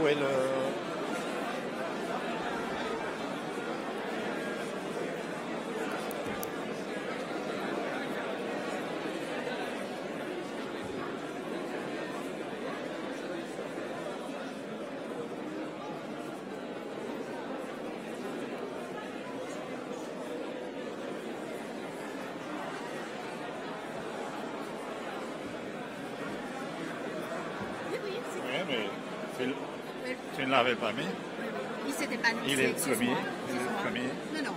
Où est le... Tu ne l'avais pas mis? Il s'était pas annoncé. Il est le premier. Il est le premier. Non, non.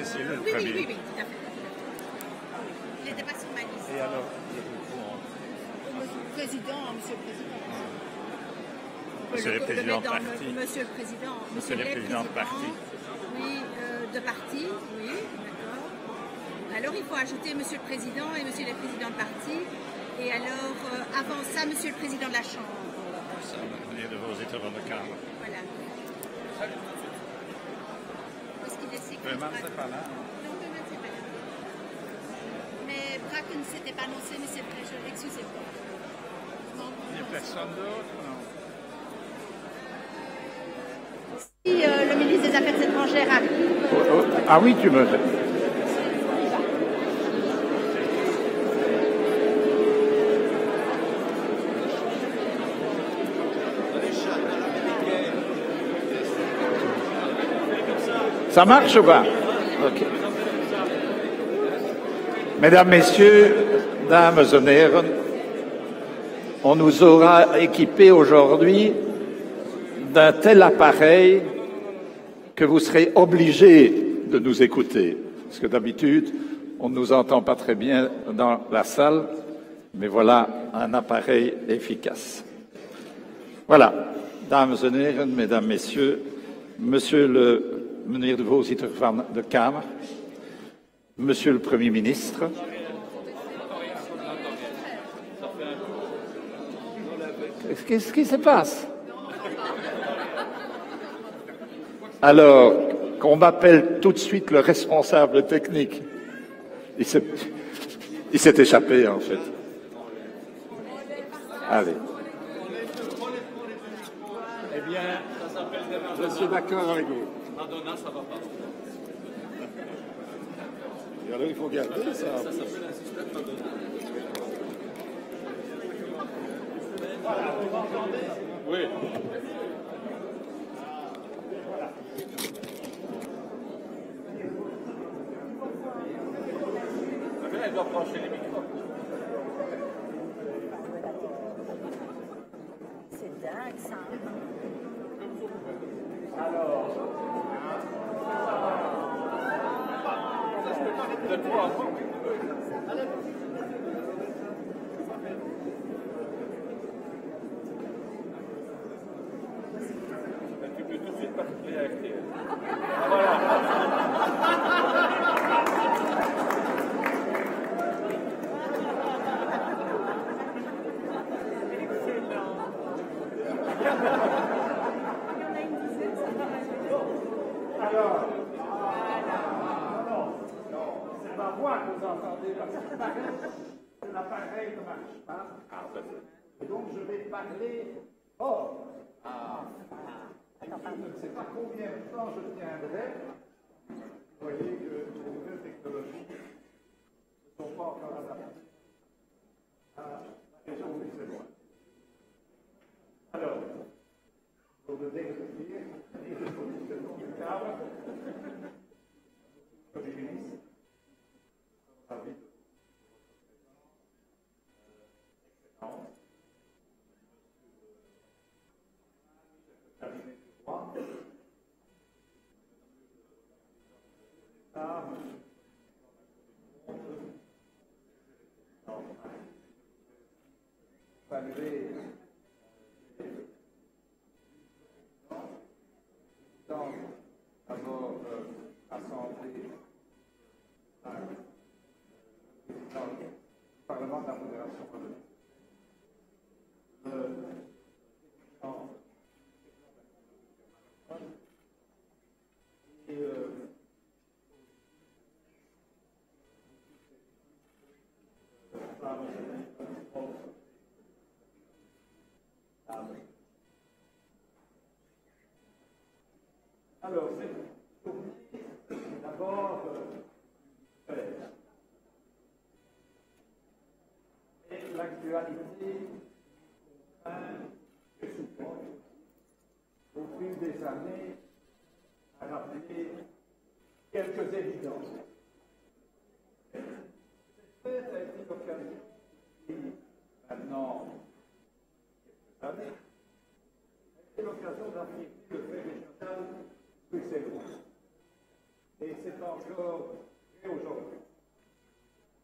C'est le Oui, premier. oui, tout à fait. Il n'était pas sur ma liste. Et alors, Monsieur le Président, Monsieur le Président. Monsieur le Président de parti. Monsieur le Président. Monsieur le Président de parti. Oui, de parti, oui, d'accord. Alors il faut ajouter Monsieur le Président et Monsieur le Président de parti. Et alors, avant ça, Monsieur le Président de la Chambre. Ça va venir de vos états de Kamer. Voilà. Est-ce qu'il est Vraiment, c'est pas là. Non, vraiment, c'est pas là. Mais Bracken ne s'était pas annoncé, mais c'est vrai, excusez-moi. Il n'y a personne d'autre, non? Si le ministre des Affaires étrangères arrive. Ah oui, tu me... Ça marche ou pas? Ok. Mesdames, Messieurs, Dames und Herren, on nous aura équipés aujourd'hui d'un tel appareil que vous serez obligés de nous écouter. Parce que d'habitude, on ne nous entend pas très bien dans la salle, mais voilà un appareil efficace. Voilà, Dames und Herren, Mesdames, Messieurs, Monsieur meneer de voorzitter van de Kamer, Monsieur le Premier ministre, qu'est-ce qui se passe? Alors, qu'on m'appelle tout de suite le responsable technique. Il s'est échappé, en fait. Allez. Eh bien, je suis d'accord avec vous. Madonna, ça va pas. Et alors, il faut garder ça. Ça s'appelle un système Madonna. Voilà, vous m'entendez? Oui. Mais elle doit brancher les micros. C'est dingue, ça. Alors... De toi. Tu peux tout de suite partir avec tes... Voilà. Alors, c'est ma voix que vous entendez, parce que l'appareil ne marche pas. Et donc, je vais parler fort. Je ne sais pas combien de temps je tiendrai. Vous voyez que les nouvelles technologies ne sont pas encore adaptées à la région où c'est loin. Alors, pour le décrire, les positionnements du cadre, comme ministre, ravi de excellence, cabinet du droit, saluer d'abord assemblée dans le Parlement de la Fédération polonaise. Alors, c'est d'abord et l'actualité au fil des années a rappelé quelques évidences. Cette fête a été l'occasion, maintenant quelques années, a été l'occasion d'affirmer le fait régional bruxellois. Et c'est encore vrai aujourd'hui.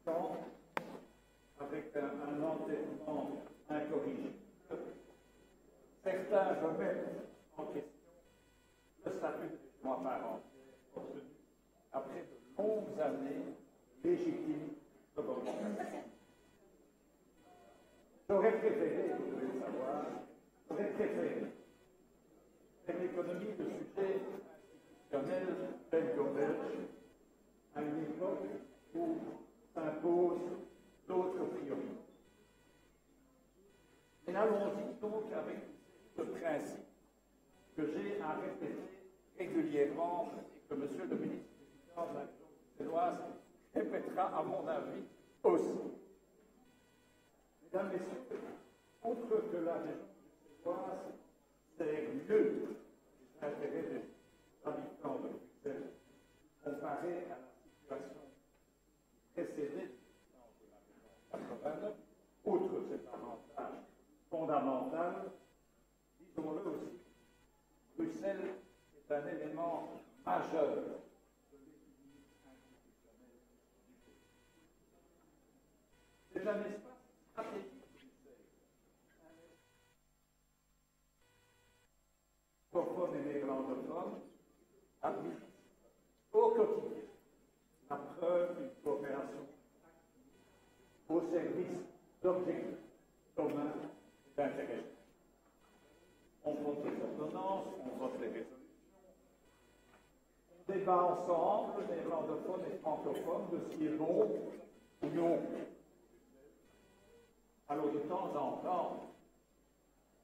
Tant avec un entêtement incorrigible, certains remettent en question le statut de région à part entière obtenu après de longues années légitimes de revendication. J'aurais préféré, vous devez le savoir, j'aurais préféré faire l'économie de sujets institutionnels belgo-belges à une époque où s'imposent d'autres priorités. Et allons-y donc avec ce principe que j'ai à répéter régulièrement et que Monsieur le ministre de la Région bruxelloise répétera à mon avis aussi. Mesdames, Messieurs, outre que la région bruxelloise sert mieux les intérêts des habitants de Bruxelles comparé à la situation précédée de la région 89, outre cet avantage fondamental, disons-le aussi, Bruxelles est un élément majeur de l'équilibre institutionnel du pays. C'est un espace stratégique francophones et néerlandophones administrent au quotidien la preuve d'une coopération active au service d'objectifs communs et d'intérêts. On vote les ordonnances, on vote les résolutions, on débat ensemble, néerlandophones et francophones, de ce qui est bon ou non. Alors de temps en temps,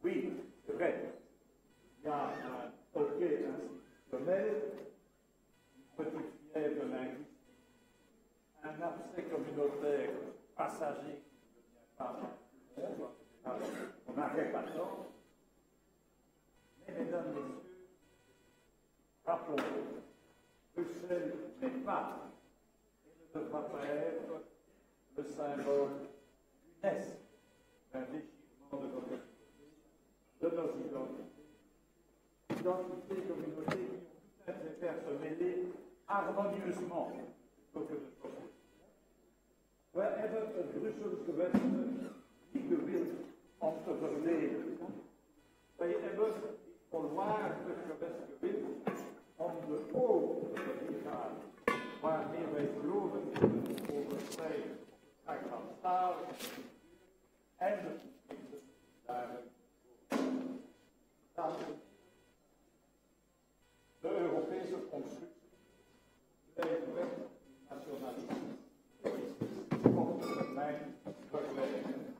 oui, c'est vrai, il y a un hockey institutionnel, une petite fièvre linguistique, un abcès communautaire passager qui ne devient pas on n'arrête pas tant. Mais mesdames, messieurs, rappelons-le, Bruxelles n'est pas et ne devra pas être le symbole funeste d'un déchirement de notre société, de nos identités communautés qui ont tout intérêt à se mêler harmonieusement plutôt que de s'opposer. Wherever a Brussels gewest gewillt om te verleden, wherever volwaardig gewest gewillt om de ogen te gaan, waarmee wij geloven over vrij van taal en de toekomst daarin. De Europese constructie blijft weg nationalisme op termijn vergelijken.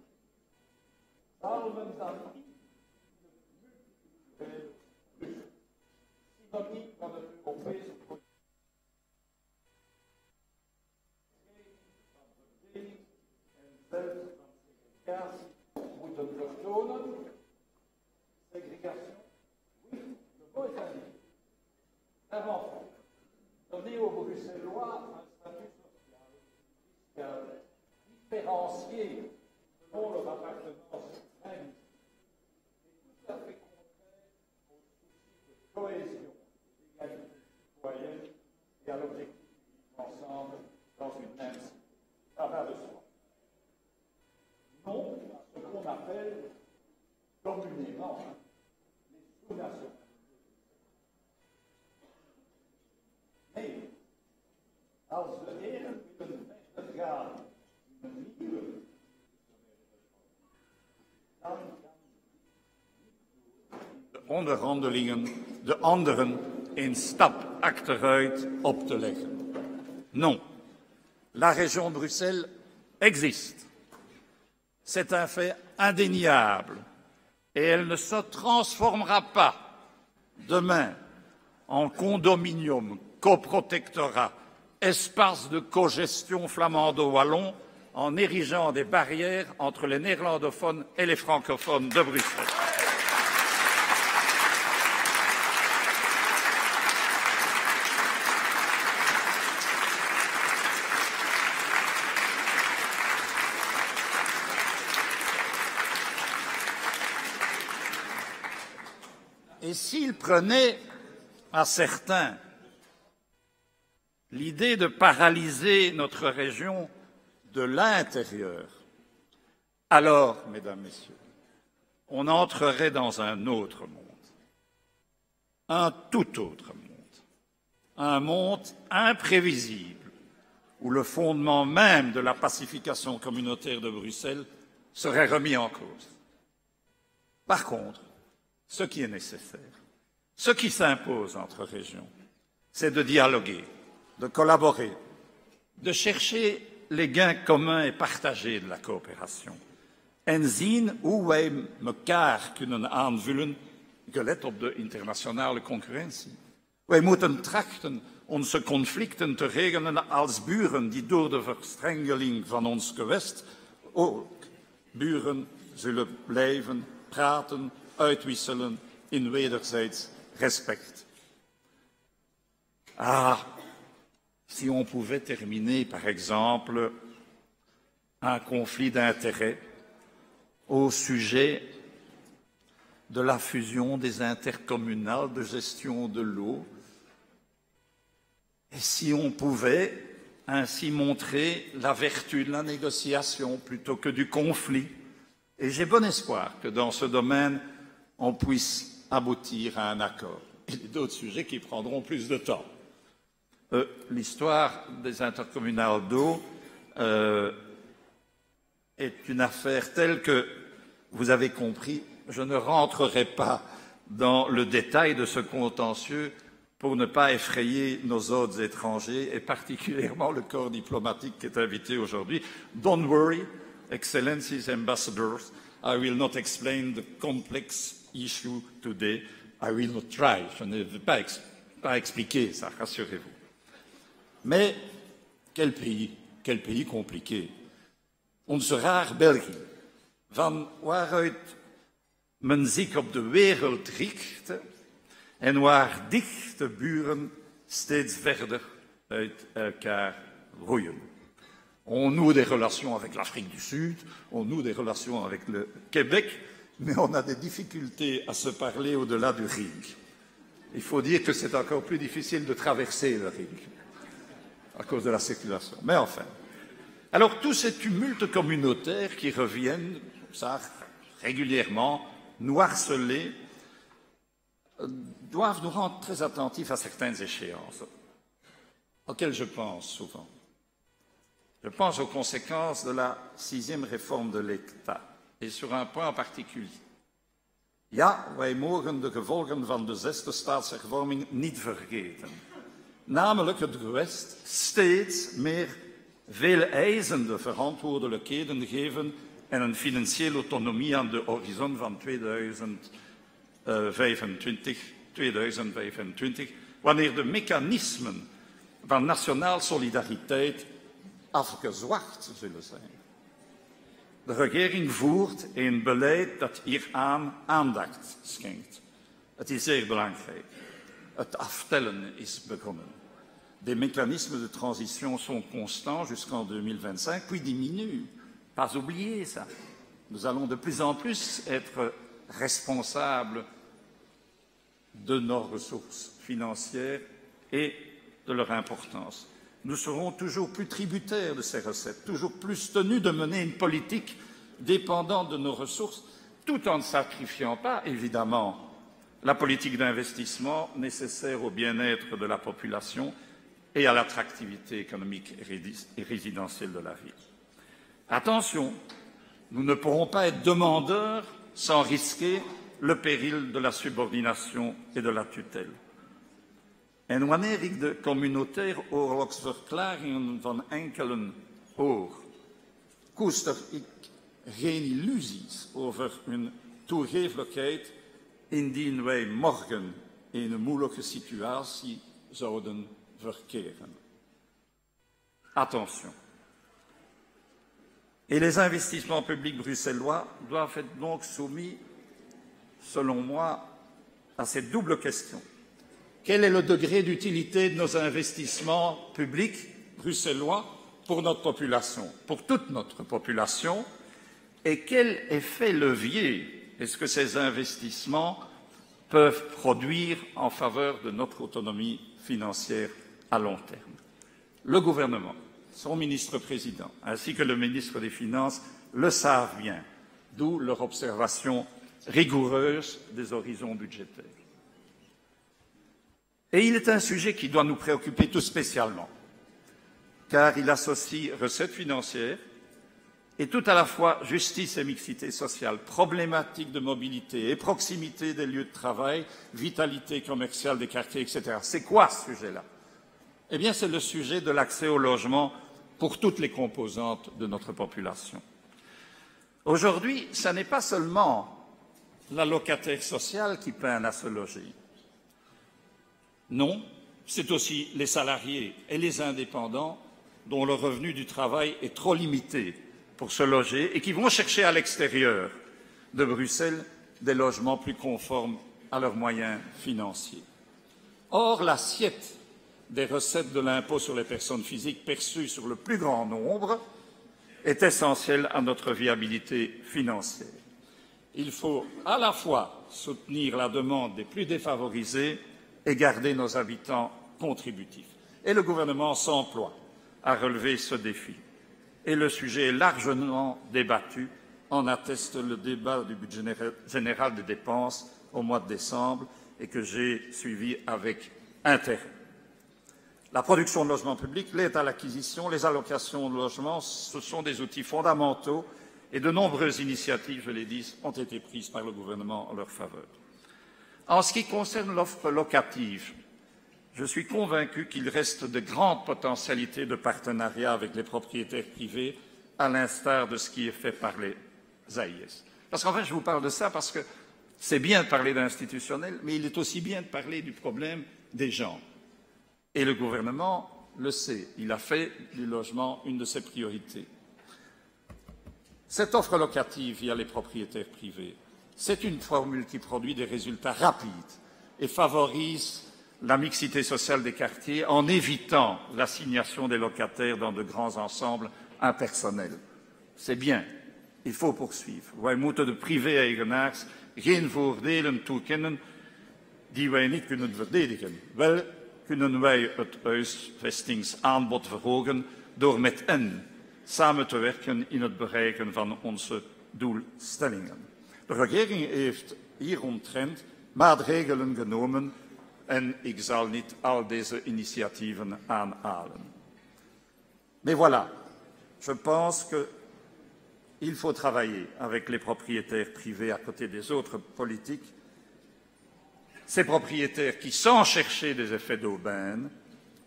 Zouden dan niet synoniem van het Europese project van verdeling en zelfs van segregatie moeten vertonen? Segregation, oui, de beaux années. Avant, donner aux Bruxellois un statut social, fiscal, différencié selon leur appartenance linguistique, est tout à fait contraire au souci de cohésion, d'égalité citoyenne et à l'objectif de vivre ensemble dans une même cité. Ça va de soi. Non à ce qu'on appelle communément les sous-nationalités. Nee, als de heren willen verder gaan in een nieuwe dan de onderhandelingen de anderen een stap achteruit op te leggen. Non, la région Bruxelles existe. C'est un fait indéniable et elle ne se transformera pas demain en condominium, coprotectorat, espace de cogestion flamando-wallon, en érigeant des barrières entre les néerlandophones et les francophones de Bruxelles. Et s'il prenait à certains l'idée de paralyser notre région de l'intérieur, alors, mesdames, messieurs, on entrerait dans un autre monde, un tout autre monde, un monde imprévisible, où le fondement même de la pacification communautaire de Bruxelles serait remis en cause. Par contre, ce qui est nécessaire, ce qui s'impose entre régions, c'est de dialoguer, de collaborer, de chercher les gains communs et partagés de la coopération. En zien hoe wij elkaar kunnen aanvullen, gelet op de internationale concurrentie. Wij moeten trachten onze conflicten te regelen als buren die door de verstrengeling van ons gewest ook buren zullen blijven praten, uitwisselen in wederzijds respect. Ah, si on pouvait terminer, par exemple, un conflit d'intérêts au sujet de la fusion des intercommunales de gestion de l'eau, et si on pouvait ainsi montrer la vertu de la négociation plutôt que du conflit. Et j'ai bon espoir que dans ce domaine, on puisse aboutir à un accord. Il y a d'autres sujets qui prendront plus de temps. L'histoire des intercommunales d'eau est une affaire telle que, vous avez compris, je ne rentrerai pas dans le détail de ce contentieux pour ne pas effrayer nos hôtes étrangers et particulièrement le corps diplomatique qui est invité aujourd'hui. Don't worry, Excellencies, Ambassadors, I will not explain the complex issue today. I will not try. Je ne vais pas expliquer ça, rassurez-vous. Mais quel pays compliqué. Onze raar België, van waaruit men zich op de wereld richtte en waar dichte buren steeds verder uit elkaar roeien. On noue des relations avec l'Afrique du Sud, on noue des relations avec le Québec, mais on a des difficultés à se parler au-delà du Ring. Il faut dire que c'est encore plus difficile de traverser le Ring à cause de la circulation. Mais enfin. Alors tous ces tumultes communautaires qui reviennent, ça, régulièrement, nous harceler, doivent nous rendre très attentifs à certaines échéances, auxquelles je pense souvent. Je pense aux conséquences de la 6e réforme de l'État, et sur un point en particulier. Ja, wij mogen de gevolgen van de 6e staatshervorming niet vergeten. Namelijk het gewest steeds meer veel eisende verantwoordelijkheden geven en een financiële autonomie aan de horizon van 2025, wanneer de mechanismen van nationale solidariteit afgezwakt zullen zijn. De regering voert een beleid dat hieraan aandacht schenkt. Het is zeer belangrijk. Het aftellen is begonnen. Des mécanismes de transition sont constants jusqu'en 2025, puis diminuent. Pas oublier ça. Nous allons de plus en plus être responsables de nos ressources financières et de leur importance. Nous serons toujours plus tributaires de ces recettes, toujours plus tenus de mener une politique dépendante de nos ressources, tout en ne sacrifiant pas, évidemment, la politique d'investissement nécessaire au bien-être de la population et à l'attractivité économique et résidentielle de la ville. Attention, nous ne pourrons pas être demandeurs sans risquer le péril de la subordination et de la tutelle. En wanneer ik de communautaire oorlogsverklaringen van enkelen hoor, koester ik geen illusies over hun toegeeflijkheid indien wij morgen in een moeilijke situatie zouden verkeren. Attention. Et les investissements publics bruxellois doivent être donc soumis, selon moi, à cette double question. Quel est le degré d'utilité de nos investissements publics bruxellois pour notre population, pour toute notre population, et quel effet levier est-ce que ces investissements peuvent produire en faveur de notre autonomie financière à long terme? Le gouvernement, son ministre-président, ainsi que le ministre des Finances le savent bien, d'où leur observation rigoureuse des horizons budgétaires. Et il est un sujet qui doit nous préoccuper tout spécialement, car il associe recettes financières et tout à la fois justice et mixité sociale, problématiques de mobilité et proximité des lieux de travail, vitalité commerciale des quartiers, etc. C'est quoi ce sujet-là? Eh bien, c'est le sujet de l'accès au logement pour toutes les composantes de notre population. Aujourd'hui, ce n'est pas seulement la locataire sociale qui peine à se loger. Non, c'est aussi les salariés et les indépendants dont le revenu du travail est trop limité pour se loger et qui vont chercher à l'extérieur de Bruxelles des logements plus conformes à leurs moyens financiers. Or, l'assiette des recettes de l'impôt sur les personnes physiques perçues sur le plus grand nombre est essentielle à notre viabilité financière. Il faut à la fois soutenir la demande des plus défavorisés et garder nos habitants contributifs. Et le gouvernement s'emploie à relever ce défi. Et le sujet est largement débattu, en atteste le débat du budget général des dépenses au mois de décembre et que j'ai suivi avec intérêt. La production de logements publics, l'aide à l'acquisition, les allocations de logements, ce sont des outils fondamentaux et de nombreuses initiatives, je l'ai dit, ont été prises par le gouvernement en leur faveur. En ce qui concerne l'offre locative, je suis convaincu qu'il reste de grandes potentialités de partenariat avec les propriétaires privés, à l'instar de ce qui est fait par les AIS. Parce qu'en fait, je vous parle de ça parce que c'est bien de parler d'institutionnel, mais il est aussi bien de parler du problème des gens. Et le gouvernement le sait, il a fait du logement une de ses priorités. Cette offre locative via les propriétaires privés, c'est une formule qui produit des résultats rapides et favorise la mixité sociale des quartiers en évitant l'assignation des locataires dans de grands ensembles impersonnels. C'est bien, il faut poursuivre. Wij moeten de privé-eigenaars geen voordelen toekennen die wij niet kunnen verdedigen. Wel kunnen wij het huisvestingsaanbod verhogen door met hen samen te werken in het bereiken van onze doelstellingen. De regering heeft hieromtrent maatregelen genomen en ik zal niet al deze initiatieven aanhalen. Mais voilà, je pense qu'il faut travailler avec les propriétaires privés à côté des autres politiques. Ces propriétaires qui, sans chercher des effets d'aubaine,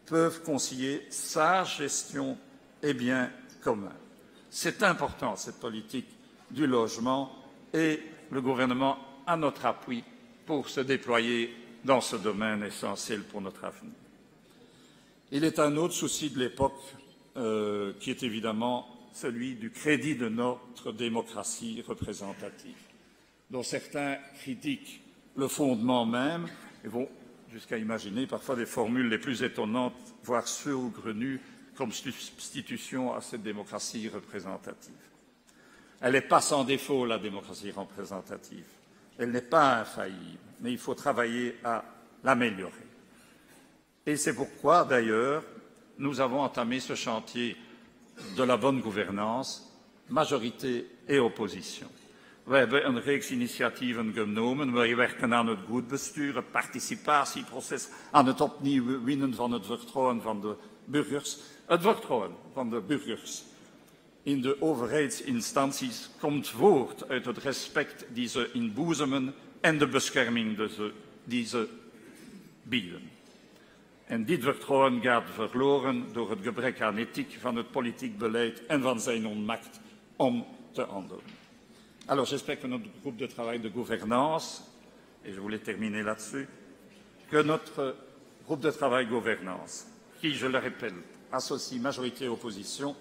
peuvent concilier sage gestion et bien commun. C'est important, cette politique du logement, et le gouvernement a notre appui pour se déployer dans ce domaine essentiel pour notre avenir. Il est un autre souci de l'époque qui est évidemment celui du crédit de notre démocratie représentative, dont certains critiquent le fondement même et vont jusqu'à imaginer parfois des formules les plus étonnantes, voire saugrenues, comme substitution à cette démocratie représentative. Elle n'est pas sans défaut, la démocratie représentative. Elle n'est pas infaillible, mais il faut travailler à l'améliorer. Et c'est pourquoi, d'ailleurs, nous avons entamé ce chantier de la bonne gouvernance, majorité et opposition. We hebben een reeks initiatieven genomen. Wij werken aan het goed bestuur, het participatieproces, aan het opnieuw winnen van het vertrouwen van de burgers. Het vertrouwen van de burgers in de overheidsinstanties komt voort uit het respect die ze inboezemen en de bescherming die ze bieden. En dit vertrouwen gaat verloren door het gebrek aan ethiek van het politiek beleid en van zijn onmacht om te handelen. Alors j'espère que notre groupe de travail de gouvernance, et je voulais terminer là-dessus, que notre groupe de travail gouvernance, qui, je le répète, associe majorité et opposition,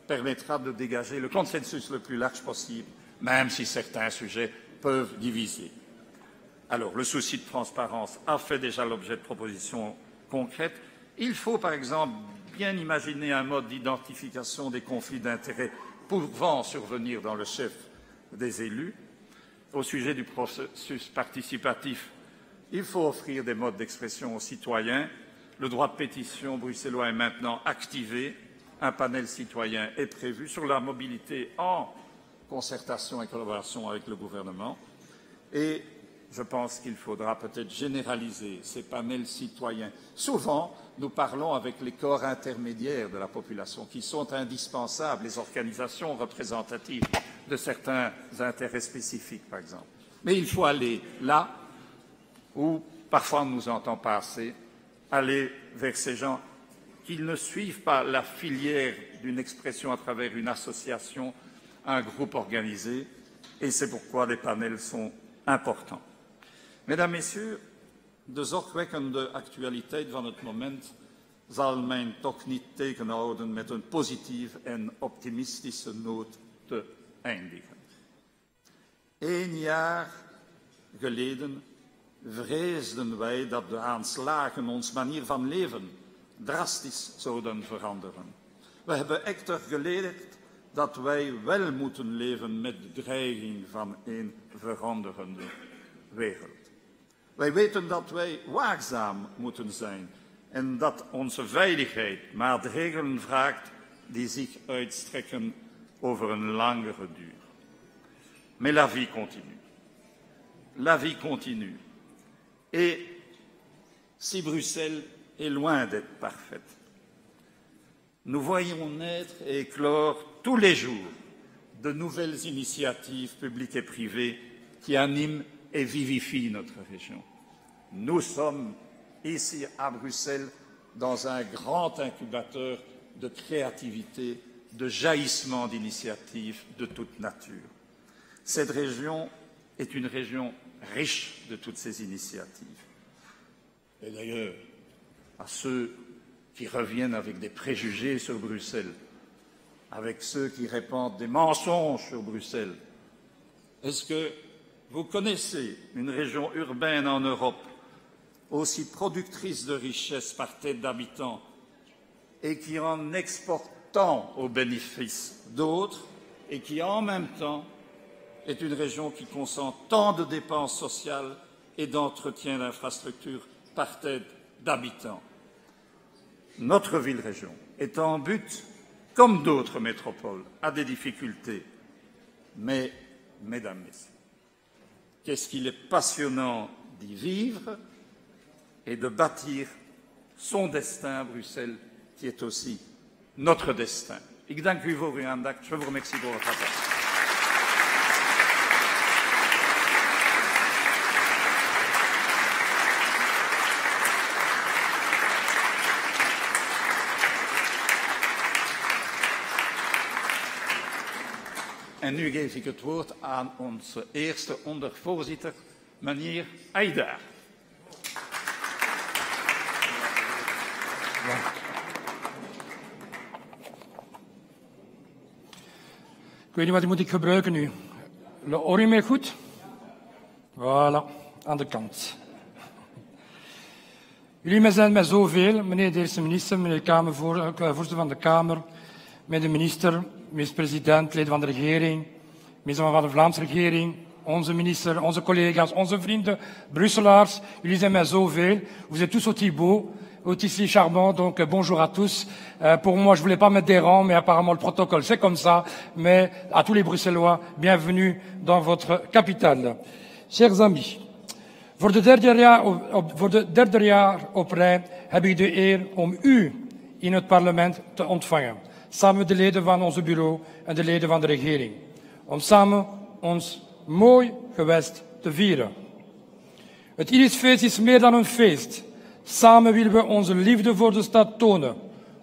permettra de dégager le consensus le plus large possible, même si certains sujets peuvent diviser. Alors, le souci de transparence a fait déjà l'objet de propositions concrètes. Il faut, par exemple, bien imaginer un mode d'identification des conflits d'intérêts pouvant survenir dans le chef des élus. Au sujet du processus participatif, il faut offrir des modes d'expression aux citoyens. Le droit de pétition bruxellois est maintenant activé. Un panel citoyen est prévu sur la mobilité en concertation et collaboration avec le gouvernement. Et je pense qu'il faudra peut-être généraliser ces panels citoyens. Souvent, nous parlons avec les corps intermédiaires de la population qui sont indispensables, les organisations représentatives de certains intérêts spécifiques, par exemple. Mais il faut aller là où, parfois, on ne nous entend pas assez, aller vers ces gens qui ne suivent pas la filière d'une expression à travers une association, un groupe organisé, et c'est pourquoi les panels sont importants. Mesdames, Messieurs, de zorgwekkende actualiteit van het moment zal men toch niet tegenhouden met een positieve en optimistische noot te eindigen. 1 jaar geleden vreesden wij dat de aanslagen ons manier van leven drastisch zouden veranderen. We hebben echter geleerd dat wij wel moeten leven met de dreiging van een veranderende wereld. Wij weten dat wij waakzaam moeten zijn en dat onze veiligheid maatregelen vraagt die zich uitstrekken over een langere duur. Mais la vie continue. La vie continue. Et si Bruxelles est loin d'être parfaite, nous voyons naître et éclore tous les jours de nouvelles initiatives publiques et privées qui animent et vivifie notre région. Nous sommes ici à Bruxelles dans un grand incubateur de créativité, de jaillissement d'initiatives de toute nature. Cette région est une région riche de toutes ces initiatives. Et d'ailleurs, à ceux qui reviennent avec des préjugés sur Bruxelles, avec ceux qui répandent des mensonges sur Bruxelles, est-ce que vous connaissez une région urbaine en Europe aussi productrice de richesses par tête d'habitants et qui, en exportant au bénéfice d'autres et qui, en même temps, est une région qui consent tant de dépenses sociales et d'entretien d'infrastructures par tête d'habitants? Notre ville-région est en butte, comme d'autres métropoles, à des difficultés. Mais, mesdames, messieurs, qu'est-ce qu'il est passionnant d'y vivre et de bâtir son destin à Bruxelles, qui est aussi notre destin. Ik dank u voor uw aandacht. Je vous remercie pour votre attention. En nu geef ik het woord aan onze eerste ondervoorzitter, meneer Haidar. Ik weet niet wat moet ik gebruiken nu. Hoor je mij goed? Voilà, aan de kant. Jullie zijn met zoveel, meneer de eerste minister, meneer de voorzitter van de Kamer, meneer de minister, minister-president, leden van de regering, minister van de Vlaamse regering, onze minister, onze collega's, onze vrienden, Brusselaars. Jullie zijn met zoveel. Vous êtes tous aussi beaux, aussi charmants, donc bonjour à tous. Pour moi, je voulais pas mettre des rangs, mais apparemment le protocole c'est comme ça. Mais à tous les Bruxellois, bienvenue dans votre capitale. Chers amis, voor de derde jaar op rij heb ik de eer om u in het parlement te ontvangen. Samen met de leden van ons bureau en de leden van de regering. Om samen ons mooi gewest te vieren. Het Irisfeest is meer dan een feest. Samen willen we onze liefde voor de stad tonen.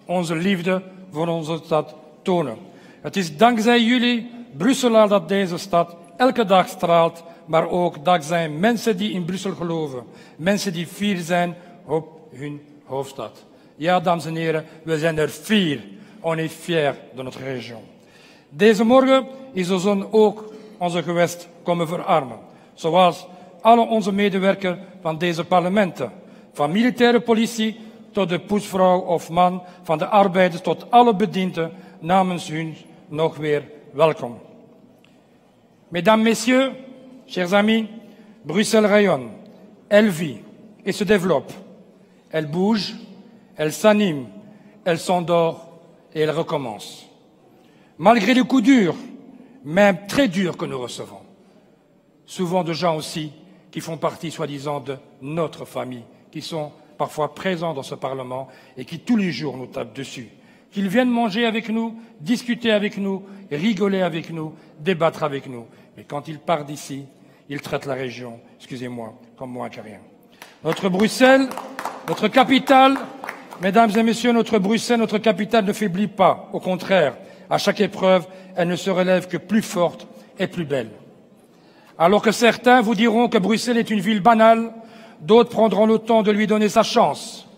Onze liefde voor onze stad tonen. Het is dankzij jullie, Brusselaar, dat deze stad elke dag straalt maar ook dankzij mensen die in Brussel geloven. Mensen die fier zijn op hun hoofdstad. Ja, dames en heren, we zijn er fier. On est fiers de notre région. Deze morgen is de zon ook onze gewest komen verarmen. Zoals alle onze medewerkers van deze parlementen. Van militaire politie tot de poetsvrouw of man, van de arbeiders tot alle bedienden, namens hun nog weer welkom. Mesdames, Messieurs, chers amis, Bruxelles rayonne, elle vit et se développe. Elle bouge, elle s'anime, elle s'endort et elle recommence. Malgré les coups durs, même très durs que nous recevons. Souvent de gens aussi qui font partie, soi-disant, de notre famille, qui sont parfois présents dans ce Parlement et qui tous les jours nous tapent dessus. Qu'ils viennent manger avec nous, discuter avec nous, rigoler avec nous, débattre avec nous. Mais quand ils partent d'ici, ils traitent la région, excusez-moi, comme moins que rien. Notre Bruxelles, notre capitale, mesdames et messieurs, notre Bruxelles, notre capitale ne faiblit pas. Au contraire, à chaque épreuve, elle ne se relève que plus forte et plus belle. Alors que certains vous diront que Bruxelles est une ville banale, d'autres prendront le temps de lui donner sa chance.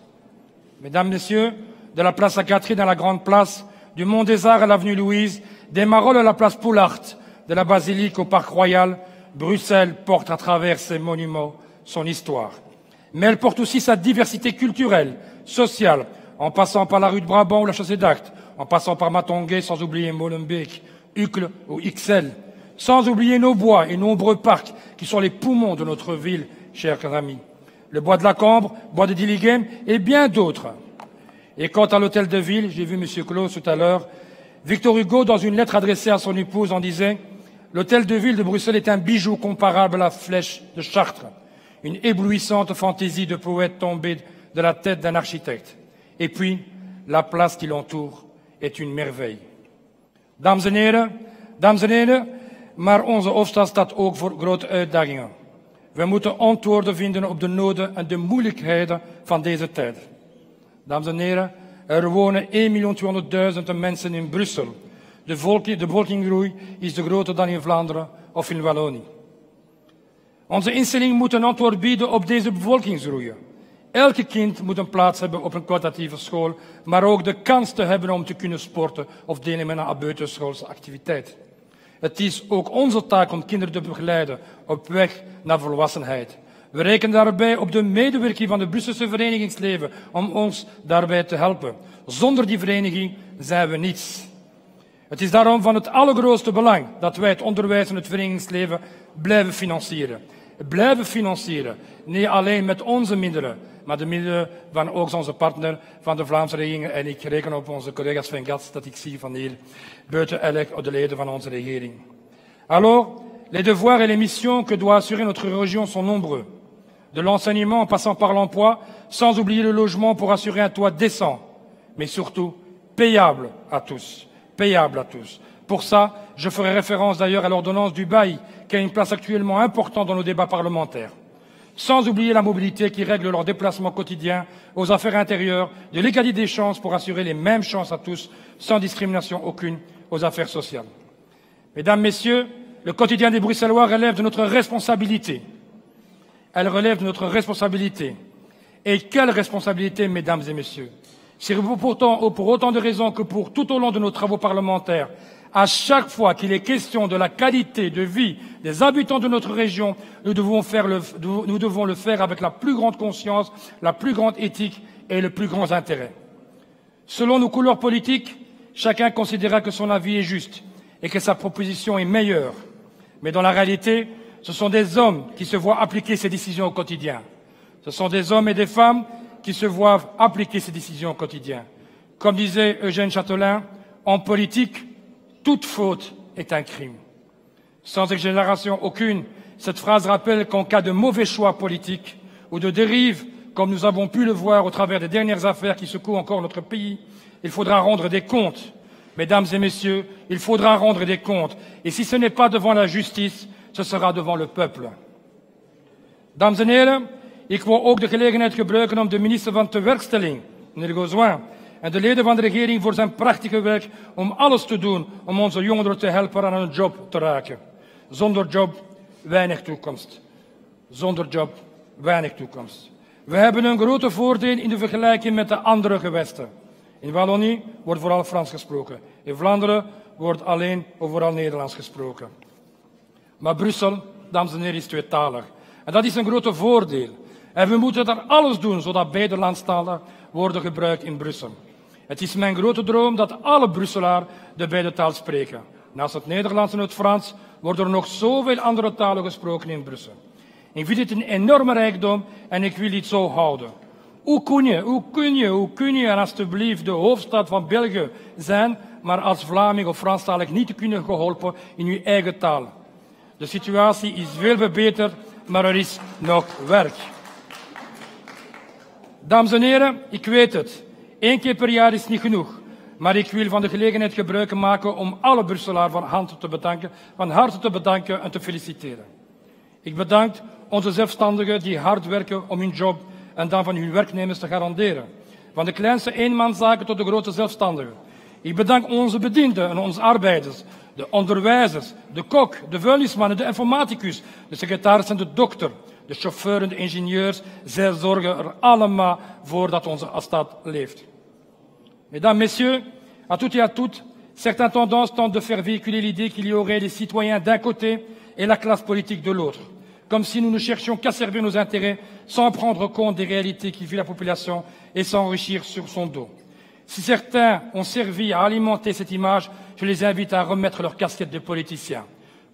Mesdames, Messieurs, de la place à Catherine à la Grande Place, du Mont des Arts à l'avenue Louise, des Marolles à la place Poulart, de la Basilique au Parc Royal, Bruxelles porte à travers ses monuments son histoire. Mais elle porte aussi sa diversité culturelle, sociale, en passant par la rue de Brabant ou la Chaussée d'Acte, en passant par Matonguay, sans oublier Molenbeek, Uccle ou Ixelles, sans oublier nos bois et nombreux parcs qui sont les poumons de notre ville, chers amis. Le bois de la Cambre, bois de Dilligem et bien d'autres. Et quant à l'hôtel de ville, j'ai vu M. Claus tout à l'heure, Victor Hugo, dans une lettre adressée à son épouse, en disait « L'hôtel de ville de Bruxelles est un bijou comparable à la flèche de Chartres, une éblouissante fantaisie de poète tombée de la tête d'un architecte. Et puis, la place qui l'entoure est une merveille. » Dames en heren, maar onze hoofdstad staat ook voor grote uitdagingen. We moeten antwoorden vinden op de noden en de moeilijkheden van deze tijd. Dames en heren, er wonen 1.200.000 mensen in Brussel. De bevolkingsgroei is groter dan in Vlaanderen of in Wallonië. Onze instellingen moeten antwoord bieden op deze bevolkingsgroei. Elke kind moet een plaats hebben op een kwalitatieve school, maar ook de kans te hebben om te kunnen sporten of deelnemen aan buitenschoolse activiteiten. Het is ook onze taak om kinderen te begeleiden op weg naar volwassenheid. We rekenen daarbij op de medewerking van het Brusselse verenigingsleven om ons daarbij te helpen. Zonder die vereniging zijn we niets. Het is daarom van het allergrootste belang dat wij het onderwijs en het verenigingsleven blijven financieren. Blijven financieren, niet alleen met onze middelen, maar de middelen van ook onze partner van de Vlaamse regering. En ik reken op onze collega's van GATS dat ik zie van hier buiten elk de leden van onze regering. Alors, les devoirs et les missions que doit assurer notre région sont nombreux. De l'enseignement en passant par l'emploi, sans oublier le logement pour assurer un toit décent, mais surtout payable à tous. Payable à tous. Pour ça, je ferai référence d'ailleurs à l'ordonnance du bail, qui a une place actuellement importante dans nos débats parlementaires. Sans oublier la mobilité qui règle leurs déplacements quotidiens, aux affaires intérieures, de l'égalité des chances pour assurer les mêmes chances à tous, sans discrimination aucune, aux affaires sociales. Mesdames, Messieurs, le quotidien des Bruxellois relève de notre responsabilité. Elle relève de notre responsabilité. Et quelle responsabilité, Mesdames et Messieurs! C'est pour autant de raisons que pour tout au long de nos travaux parlementaires, à chaque fois qu'il est question de la qualité de vie des habitants de notre région, nous devons le faire avec la plus grande conscience, la plus grande éthique et le plus grand intérêt. Selon nos couleurs politiques, chacun considérera que son avis est juste et que sa proposition est meilleure. Mais dans la réalité, ce sont des hommes qui se voient appliquer ces décisions au quotidien. Ce sont des hommes et des femmes qui se voient appliquer ces décisions au quotidien. Comme disait Eugène Châtelain, en politique, toute faute est un crime. Sans exagération aucune, cette phrase rappelle qu'en cas de mauvais choix politiques ou de dérive, comme nous avons pu le voir au travers des dernières affaires qui secouent encore notre pays, il faudra rendre des comptes. Mesdames et messieurs, il faudra rendre des comptes. Et si ce n'est pas devant la justice, ce sera devant le peuple. Dames en heren, ik wil ook de gelegenheid gebruiken om de minister van Tewerkstelling, meneer Gozouin, en de leden van de regering voor zijn prachtige werk om alles te doen om onze jongeren te helpen aan een job te raken. Zonder job weinig toekomst. Zonder job, weinig toekomst. We hebben een grote voordeel in de vergelijking met de andere gewesten. In Wallonie wordt vooral Frans gesproken. In Vlaanderen wordt alleen of vooral Nederlands gesproken. Maar Brussel, dames en heren, is tweetalig. En dat is een grote voordeel. En we moeten er alles doen zodat beide landstalen worden gebruikt in Brussel. Het is mijn grote droom dat alle Brusselaars de beide taal spreken. Naast het Nederlands en het Frans worden er nog zoveel andere talen gesproken in Brussel. Ik vind het een enorme rijkdom en ik wil dit zo houden. Hoe kun je alsjeblieft de hoofdstad van België zijn, maar als Vlaming of Franstalig niet te kunnen geholpen in uw eigen taal? De situatie is veel verbeterd, maar er is nog werk. Dames en heren, ik weet het. 1 keer per jaar is niet genoeg. Maar ik wil van de gelegenheid gebruik maken om alle Brusselaars van harte te bedanken en te feliciteren. Ik bedank onze zelfstandigen die hard werken om hun job en dan van hun werknemers te garanderen. Van de kleinste eenmanszaken tot de grote zelfstandigen. Ik bedank onze bedienden en onze arbeiders, de onderwijzers, de kok, de vuilnismannen, de informaticus, de secretaris en de dokter, de chauffeur en de ingenieurs. Zij zorgen er allemaal voor dat onze stad leeft. Mesdames, Messieurs, à toutes et à toutes, certaines tendances tentent de faire véhiculer l'idée qu'il y aurait des citoyens d'un côté et la classe politique de l'autre, comme si nous ne cherchions qu'à servir nos intérêts sans prendre compte des réalités qui vit la population et s'enrichir sur son dos. Si certains ont servi à alimenter cette image, je les invite à remettre leur casquette de politiciens.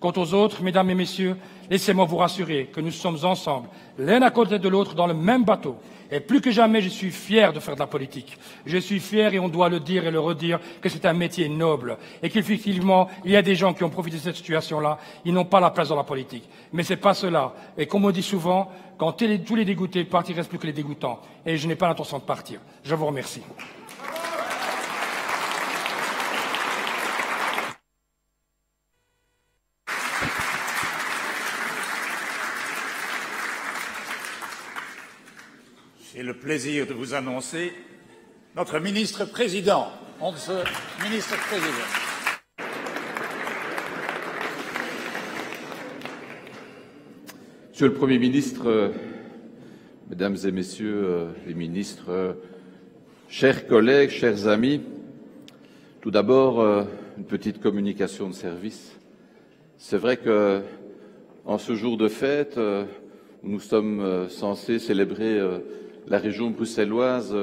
Quant aux autres, mesdames et messieurs, laissez-moi vous rassurer que nous sommes ensemble, l'un à côté de l'autre, dans le même bateau. Et plus que jamais, je suis fier de faire de la politique. Je suis fier, et on doit le dire et le redire, que c'est un métier noble. Et qu'effectivement, il y a des gens qui ont profité de cette situation-là. Ils n'ont pas la place dans la politique. Mais c'est pas cela. Et comme on dit souvent, quand tous les dégoûtés partent, il ne reste plus que les dégoûtants. Et je n'ai pas l'intention de partir. Je vous remercie. J'ai le plaisir de vous annoncer notre ministre-président. Ministre-président. Monsieur le Premier ministre, Mesdames et Messieurs les ministres, chers collègues, chers amis, tout d'abord, une petite communication de service. C'est vrai que, en ce jour de fête, où nous sommes censés célébrer la région bruxelloise,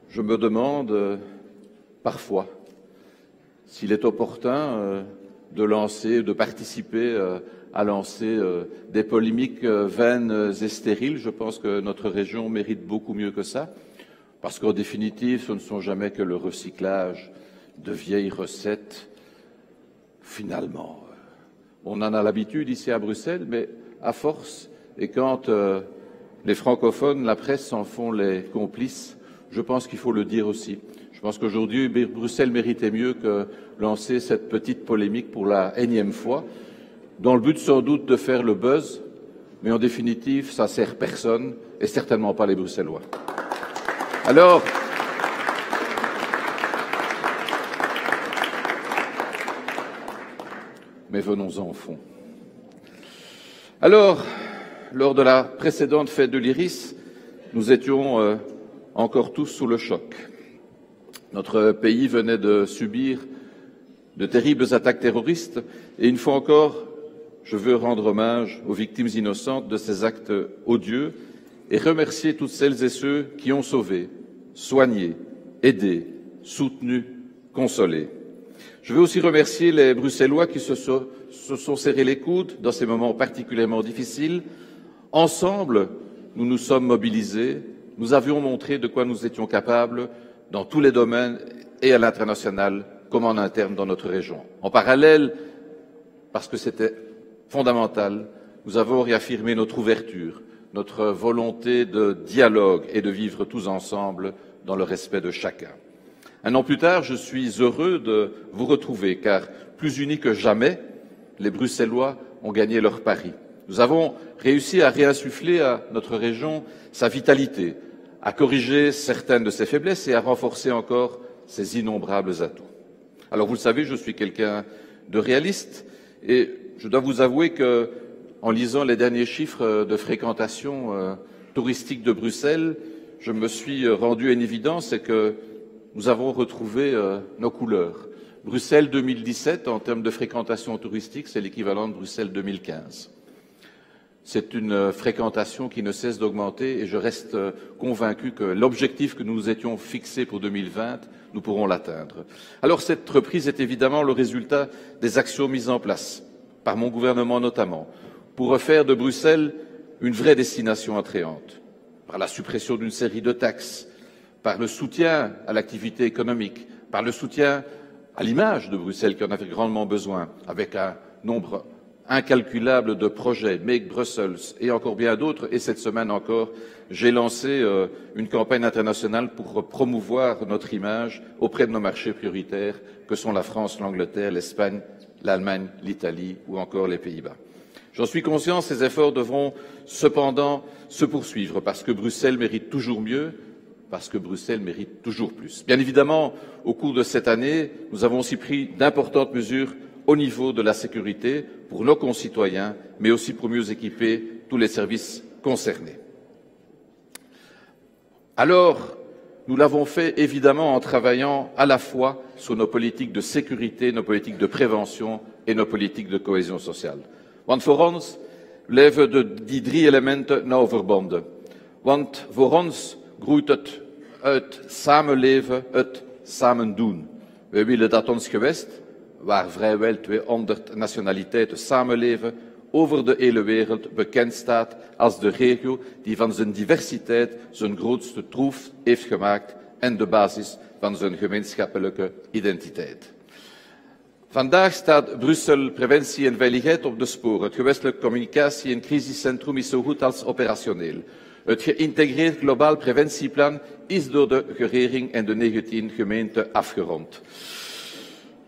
je me demande parfois s'il est opportun de participer à lancer des polémiques vaines et stériles. Je pense que notre région mérite beaucoup mieux que ça, parce qu'en définitive, ce ne sont jamais que le recyclage de vieilles recettes. Finalement, on en a l'habitude ici à Bruxelles, mais à force, et quand les francophones, la presse en font les complices, je pense qu'il faut le dire aussi. Je pense qu'aujourd'hui, Bruxelles méritait mieux que lancer cette petite polémique pour la énième fois, dans le but sans doute de faire le buzz, mais en définitive, ça sert personne, et certainement pas les Bruxellois. Alors, mais venons-en au fond. Alors, lors de la précédente fête de l'Iris, nous étions encore tous sous le choc. Notre pays venait de subir de terribles attaques terroristes et une fois encore, je veux rendre hommage aux victimes innocentes de ces actes odieux et remercier toutes celles et ceux qui ont sauvé, soigné, aidé, soutenu, consolé. Je veux aussi remercier les Bruxellois qui se sont serrés les coudes dans ces moments particulièrement difficiles. Ensemble, nous nous sommes mobilisés, nous avions montré de quoi nous étions capables dans tous les domaines et à l'international comme en interne dans notre région. En parallèle, parce que c'était fondamental, nous avons réaffirmé notre ouverture, notre volonté de dialogue et de vivre tous ensemble dans le respect de chacun. Un an plus tard, je suis heureux de vous retrouver car, plus unis que jamais, les Bruxellois ont gagné leur pari. Nous avons réussi à réinsuffler à notre région sa vitalité, à corriger certaines de ses faiblesses et à renforcer encore ses innombrables atouts. Alors vous le savez, je suis quelqu'un de réaliste et je dois vous avouer que, en lisant les derniers chiffres de fréquentation touristique de Bruxelles, je me suis rendu à une évidence, c'est que nous avons retrouvé nos couleurs. Bruxelles 2017, en termes de fréquentation touristique, c'est l'équivalent de Bruxelles 2015. C'est une fréquentation qui ne cesse d'augmenter et je reste convaincu que l'objectif que nous nous étions fixé pour 2020, nous pourrons l'atteindre. Alors cette reprise est évidemment le résultat des actions mises en place, par mon gouvernement notamment, pour refaire de Bruxelles une vraie destination attrayante, par la suppression d'une série de taxes, par le soutien à l'activité économique, par le soutien à l'image de Bruxelles qui en avait grandement besoin, avec un nombre incalculable de projets, Make Brussels et encore bien d'autres. Et cette semaine encore, j'ai lancé une campagne internationale pour promouvoir notre image auprès de nos marchés prioritaires que sont la France, l'Angleterre, l'Espagne, l'Allemagne, l'Italie ou encore les Pays-Bas. J'en suis conscient, ces efforts devront cependant se poursuivre parce que Bruxelles mérite toujours mieux, parce que Bruxelles mérite toujours plus. Bien évidemment, au cours de cette année, nous avons aussi pris d'importantes mesures au niveau de la sécurité pour nos concitoyens, mais aussi pour mieux équiper tous les services concernés. Alors, nous l'avons fait évidemment en travaillant à la fois sur nos politiques de sécurité, nos politiques de prévention et nos politiques de cohésion sociale. Want voor ons blijven die drie elementen nauw verbonden. Want voor ons groeit het uit samenleven, het samen doen. Wij willen dat ons gewest, waar vrijwel 200 nationaliteiten samenleven, over de hele wereld bekend staat als de regio die van zijn diversiteit zijn grootste troef heeft gemaakt en de basis van zijn gemeenschappelijke identiteit. Vandaag staat Brussel preventie en veiligheid op de sporen. Het gewestelijk communicatie- en crisiscentrum is zo goed als operationeel. Het geïntegreerd globaal preventieplan is door de regering en de 19 gemeenten afgerond.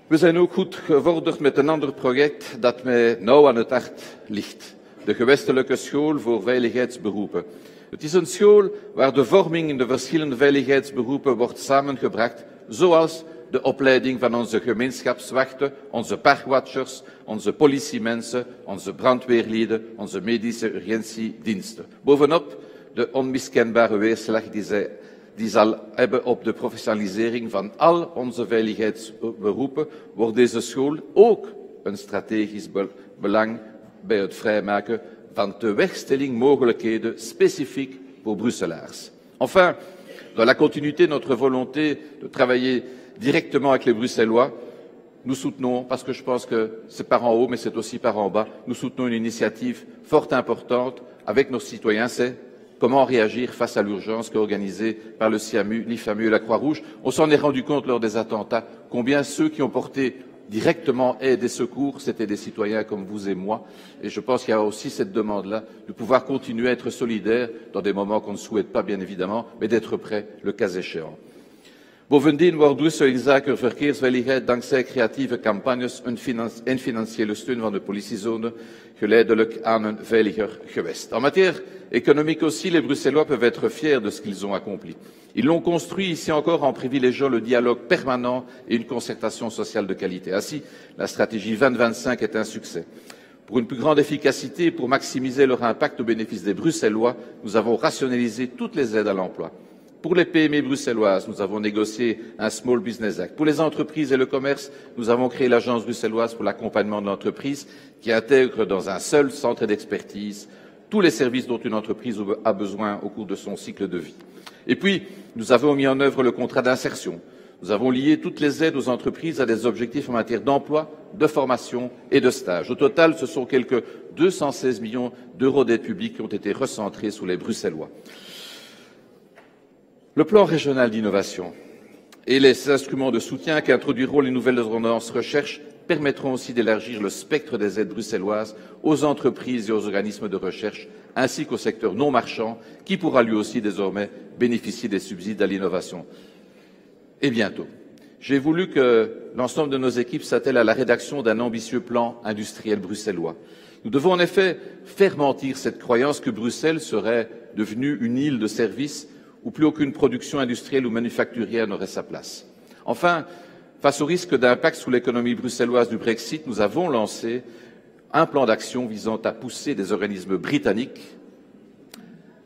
We zijn ook goed gevorderd met een ander project dat mij nauw aan het hart ligt. De gewestelijke school voor veiligheidsberoepen. Het is een school waar de vorming in de verschillende veiligheidsberoepen wordt samengebracht, zoals de opleiding van onze gemeenschapswachten, onze parkwatchers, onze politiemensen, onze brandweerlieden, onze medische urgentiediensten. Bovenop de onmiskenbare weerslag die zal hebben op de professionalisering van al onze veiligheidsberoepen, wordt deze school ook een strategisch belang bij het vrijmaken van tewerkstelling mogelijkheden specifiek voor Brusselaars. Enfin, dans la continuité de notre volonté de travailler directement avec les Bruxellois, nous soutenons, parce que je pense que c'est par en haut, mais c'est aussi par en bas, nous soutenons une initiative fort importante avec nos citoyens, c'est comment réagir face à l'urgence organisée par le SIAMU, l'IFAMU et la Croix-Rouge. On s'en est rendu compte lors des attentats, combien ceux qui ont porté directement aide et secours, c'était des citoyens comme vous et moi. Et je pense qu'il y a aussi cette demande-là de pouvoir continuer à être solidaires dans des moments qu'on ne souhaite pas, bien évidemment, mais d'être prêts le cas échéant. Bovendien wordt Brussel in zaken verkeersveiligheid dankzij creatieve campagnes en financiële steun van de politiezone geleidelijk aan een veiliger gewest. En matière économique aussi, les Bruxellois peuvent être fiers de ce qu'ils ont accompli. Ils l'ont construit ici encore en privilégiant le dialogue permanent et une concertation sociale de qualité. Ainsi, la stratégie 2025 est un succès. Pour une plus grande efficacité et pour maximiser leur impact au bénéfice des Bruxellois, nous avons rationalisé toutes les aides à l'emploi. Pour les PME bruxelloises, nous avons négocié un Small Business Act. Pour les entreprises et le commerce, nous avons créé l'Agence bruxelloise pour l'accompagnement de l'entreprise qui intègre dans un seul centre d'expertise tous les services dont une entreprise a besoin au cours de son cycle de vie. Et puis, nous avons mis en œuvre le contrat d'insertion. Nous avons lié toutes les aides aux entreprises à des objectifs en matière d'emploi, de formation et de stage. Au total, ce sont quelques 216 millions d'euros d'aides publiques qui ont été recentrés sur les Bruxellois. Le plan régional d'innovation et les instruments de soutien qu'introduiront les nouvelles ordonnances recherche permettront aussi d'élargir le spectre des aides bruxelloises aux entreprises et aux organismes de recherche, ainsi qu'au secteur non marchand, qui pourra lui aussi désormais bénéficier des subsides à l'innovation. Et bientôt. J'ai voulu que l'ensemble de nos équipes s'attellent à la rédaction d'un ambitieux plan industriel bruxellois. Nous devons en effet faire mentir cette croyance que Bruxelles serait devenue une île de services où plus aucune production industrielle ou manufacturière n'aurait sa place. Enfin, face au risque d'impact sur l'économie bruxelloise du Brexit, nous avons lancé un plan d'action visant à pousser des organismes britanniques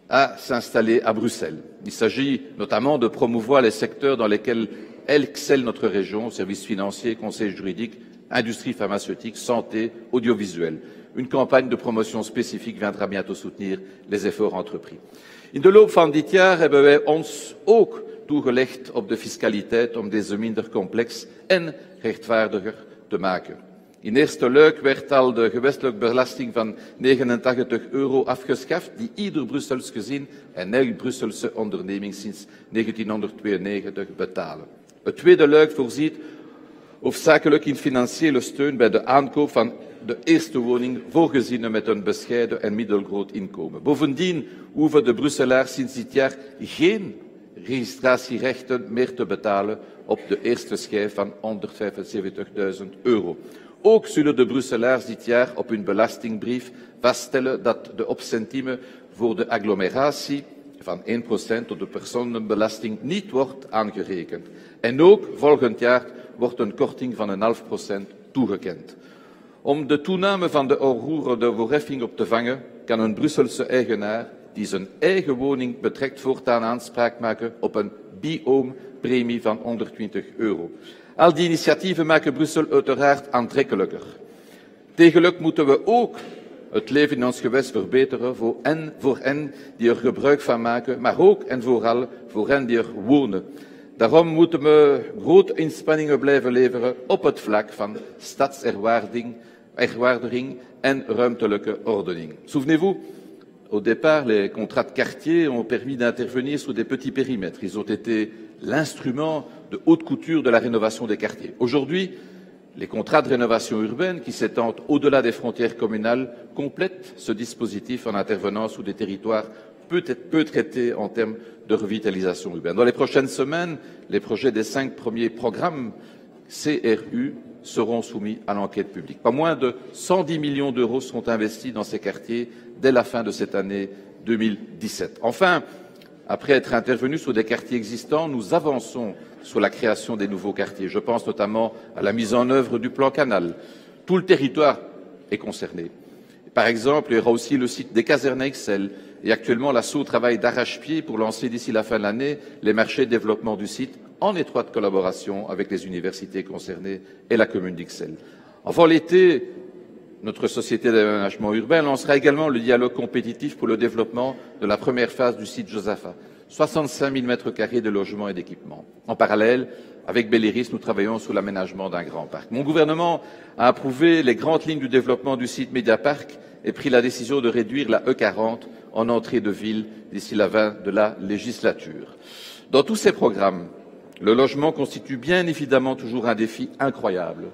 à s'installer à Bruxelles. Il s'agit notamment de promouvoir les secteurs dans lesquels excelle notre région, services financiers, conseils juridiques, industrie pharmaceutique, santé, audiovisuel. Une campagne de promotion spécifique viendra bientôt soutenir les efforts entrepris. In de loop van dit jaar hebben wij ons ook toegelegd op de fiscaliteit om deze minder complex en rechtvaardiger te maken. In eerste luik werd al de gewestelijke belasting van €89 afgeschaft, die ieder Brussels gezin en elk Brusselse onderneming sinds 1992 betalen. Het tweede luik voorziet hoofdzakelijk in financiële steun bij de aankoop van de eerste woning voor gezinnen met een bescheiden en middelgroot inkomen. Bovendien hoeven de Brusselaars sinds dit jaar geen registratierechten meer te betalen op de eerste schijf van €175.000. Ook zullen de Brusselaars dit jaar op hun belastingbrief vaststellen dat de opcentime voor de agglomeratie van 1% op de personenbelasting niet wordt aangerekend. En ook volgend jaar wordt een korting van 0,5% toegekend. Om de toename van de onroerende verheffing op te vangen, kan een Brusselse eigenaar die zijn eigen woning betrekt voortaan aanspraak maken op een biome-premie van €120. Al die initiatieven maken Brussel uiteraard aantrekkelijker. Tegelijk moeten we ook het leven in ons gewest verbeteren voor hen die er gebruik van maken, maar ook en vooral voor hen die er wonen. Daarom moeten we grote inspanningen blijven leveren op het vlak van stadserwaardering en ruimtelijke ordening. Souvenez-vous, au départ, les contrats de quartier ont permis d'intervenir sur des petits périmètres. Ils ont été l'instrument de haute couture de la rénovation des quartiers. Aujourd'hui, les contrats de rénovation urbaine, qui s'étendent au-delà des frontières communales, complètent ce dispositif en intervenant sur des territoires peu traités en termes de revitalisation urbaine. Dans les prochaines semaines, les projets des 5 premiers programmes CRU seront soumis à l'enquête publique. Pas moins de 110 millions d'euros seront investis dans ces quartiers dès la fin de cette année 2017. Enfin, après être intervenus sur des quartiers existants, nous avançons sur la création des nouveaux quartiers. Je pense notamment à la mise en œuvre du plan Canal. Tout le territoire est concerné. Par exemple, il y aura aussi le site des casernes à Ixelles. Et actuellement, l'assaut travaille d'arrache-pied pour lancer d'ici la fin de l'année les marchés de développement du site en étroite collaboration avec les universités concernées et la commune d'Ixelles. Enfin, l'été, notre société d'aménagement urbain lancera également le dialogue compétitif pour le développement de la première phase du site Josaphat. 65 000 mètres carrés de logements et d'équipements. En parallèle, avec Belliris, nous travaillons sur l'aménagement d'un grand parc. Mon gouvernement a approuvé les grandes lignes du développement du site Mediapark et pris la décision de réduire la E40 en entrée de ville d'ici la fin de la législature. Dans tous ces programmes, le logement constitue bien évidemment toujours un défi incroyable,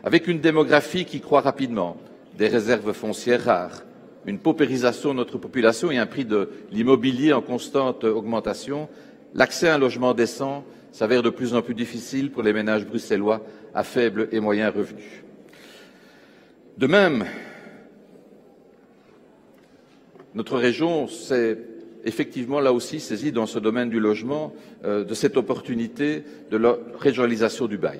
avec une démographie qui croît rapidement, des réserves foncières rares, une paupérisation de notre population et un prix de l'immobilier en constante augmentation, l'accès à un logement décent s'avère de plus en plus difficile pour les ménages bruxellois à faibles et moyens revenus. De même, notre région s'est effectivement là aussi saisie dans ce domaine du logement de cette opportunité de la régionalisation du bail.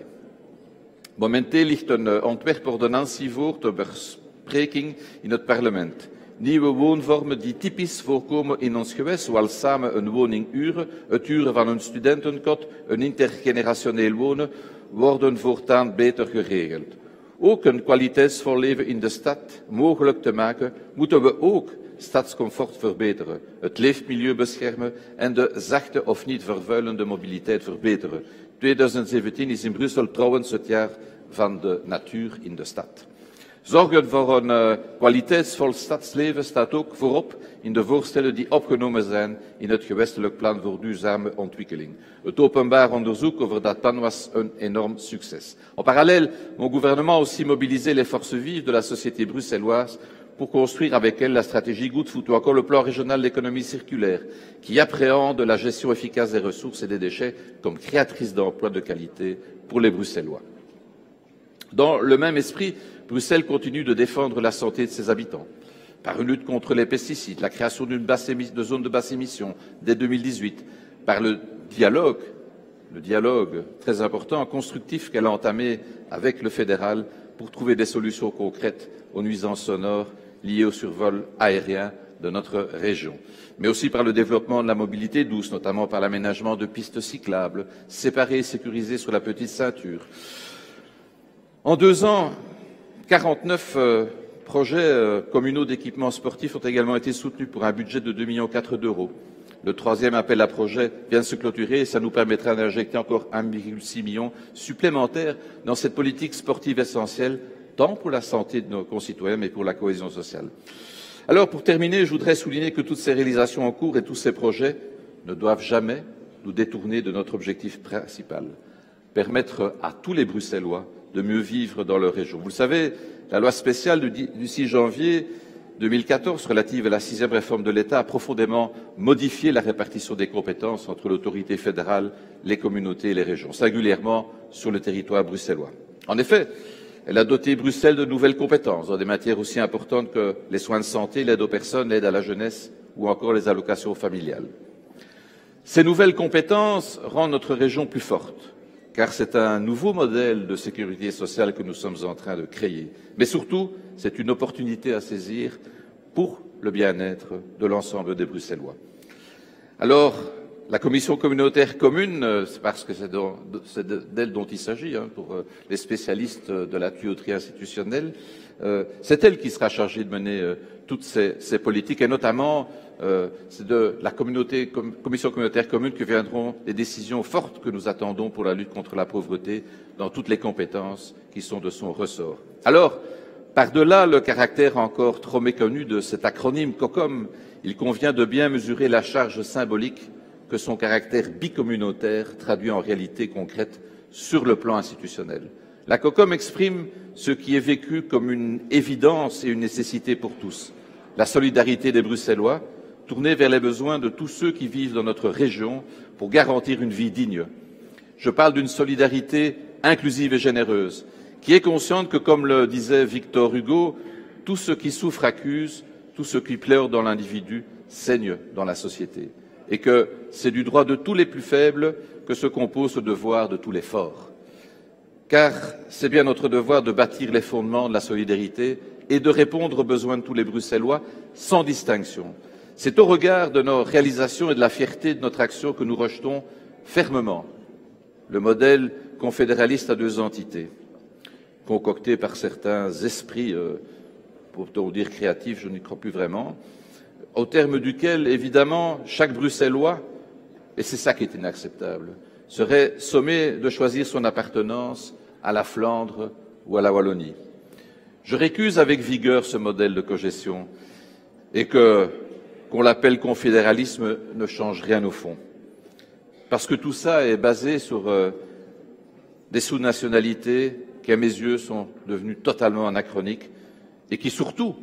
Momenteel ligt een ontwerpordonnantie voor ter bespreking in het parlement. Nieuwe woonvormen die typisch voorkomen in ons gewest, zoals samen een woning huren, het huren van een studentenkot, een intergenerationeel wonen, worden voortaan beter geregeld. Ook een kwaliteitsvol leven in de stad mogelijk te maken, moeten we ook stadscomfort verbeteren, het leefmilieu beschermen en de zachte of niet vervuilende mobiliteit verbeteren. 2017 is in Brussel trouwens het jaar van de natuur in de stad. Zorgen voor een kwaliteitsvol stadsleven staat ook voorop in de voorstellen die opgenomen zijn in het gewestelijk plan voor duurzame ontwikkeling. Het openbaar onderzoek over dat plan was een enorm succes. En parallèle, mon gouvernement a aussi mobilisé les forces vives de la société bruxelloise pour construire avec elle la stratégie Good Food ou encore le plan régional d'économie circulaire qui appréhende la gestion efficace des ressources et des déchets comme créatrice d'emplois de qualité pour les Bruxellois. Dans le même esprit, Bruxelles continue de défendre la santé de ses habitants par une lutte contre les pesticides, la création de zones de basse émission dès 2018, par le dialogue très important, constructif qu'elle a entamé avec le fédéral pour trouver des solutions concrètes aux nuisances sonores liées au survol aérien de notre région, mais aussi par le développement de la mobilité douce, notamment par l'aménagement de pistes cyclables, séparées et sécurisées sur la petite ceinture. En 2 ans, 49 projets communaux d'équipements sportifs ont également été soutenus pour un budget de 2,4 millions d'euros. Le 3e appel à projet vient de se clôturer et ça nous permettra d'injecter encore 1,6 million supplémentaires dans cette politique sportive essentielle, tant pour la santé de nos concitoyens, mais pour la cohésion sociale. Alors, pour terminer, je voudrais souligner que toutes ces réalisations en cours et tous ces projets ne doivent jamais nous détourner de notre objectif principal, permettre à tous les Bruxellois de mieux vivre dans leur région. Vous le savez, la loi spéciale du 6 janvier 2014 relative à la 6e réforme de l'État a profondément modifié la répartition des compétences entre l'autorité fédérale, les communautés et les régions, singulièrement sur le territoire bruxellois. En effet, elle a doté Bruxelles de nouvelles compétences dans des matières aussi importantes que les soins de santé, l'aide aux personnes, l'aide à la jeunesse ou encore les allocations familiales. Ces nouvelles compétences rendent notre région plus forte, car c'est un nouveau modèle de sécurité sociale que nous sommes en train de créer. Mais surtout, c'est une opportunité à saisir pour le bien-être de l'ensemble des Bruxellois. Alors, la commission communautaire commune, c'est parce que c'est d'elle dont il s'agit, pour les spécialistes de la tuyauterie institutionnelle, c'est elle qui sera chargée de mener toutes ces politiques, et notamment c'est de la commission communautaire commune que viendront les décisions fortes que nous attendons pour la lutte contre la pauvreté dans toutes les compétences qui sont de son ressort. Alors, par-delà le caractère encore trop méconnu de cet acronyme COCOM, il convient de bien mesurer la charge symbolique que son caractère bicommunautaire traduit en réalité concrète sur le plan institutionnel. La COCOM exprime ce qui est vécu comme une évidence et une nécessité pour tous, la solidarité des Bruxellois, tournée vers les besoins de tous ceux qui vivent dans notre région pour garantir une vie digne. Je parle d'une solidarité inclusive et généreuse, qui est consciente que, comme le disait Victor Hugo, tout ce qui souffre accuse, tout ce qui pleure dans l'individu saigne dans la société, et que c'est du droit de tous les plus faibles que se compose le devoir de tous les forts. Car c'est bien notre devoir de bâtir les fondements de la solidarité et de répondre aux besoins de tous les Bruxellois sans distinction. C'est au regard de nos réalisations et de la fierté de notre action que nous rejetons fermement le modèle confédéraliste à 2 entités, concocté par certains esprits, pour dire créatifs, je n'y crois plus vraiment, au terme duquel, évidemment, chaque Bruxellois, et c'est ça qui est inacceptable, serait sommé de choisir son appartenance à la Flandre ou à la Wallonie. Je récuse avec vigueur ce modèle de cogestion et qu'on l'appelle confédéralisme ne change rien au fond. Parce que tout ça est basé sur des sous-nationalités qui, à mes yeux, sont devenues totalement anachroniques et qui, surtout,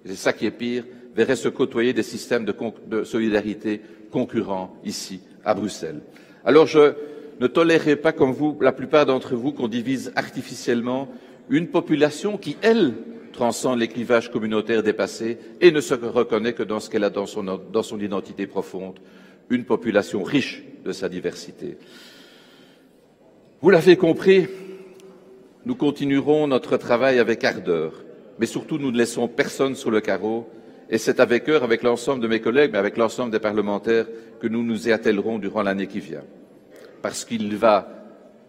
et c'est ça qui est pire, verraient se côtoyer des systèmes de solidarité concurrents ici, à Bruxelles. Alors je ne tolérerai pas, comme vous, la plupart d'entre vous, qu'on divise artificiellement une population qui, elle, transcende les clivages communautaires dépassés et ne se reconnaît que dans ce qu'elle a dans son identité profonde, une population riche de sa diversité. Vous l'avez compris, nous continuerons notre travail avec ardeur, mais surtout nous ne laissons personne sur le carreau, et c'est avec cœur, avec l'ensemble de mes collègues, mais avec l'ensemble des parlementaires, que nous nous y attellerons durant l'année qui vient. Parce qu'il va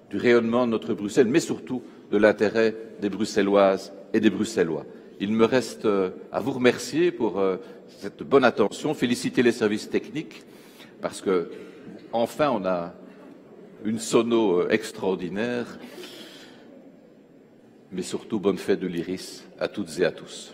du rayonnement de notre Bruxelles, mais surtout de l'intérêt des Bruxelloises et des Bruxellois. Il me reste à vous remercier pour cette bonne attention, féliciter les services techniques, parce que enfin on a une sono extraordinaire, mais surtout bonne fête de l'Iris à toutes et à tous.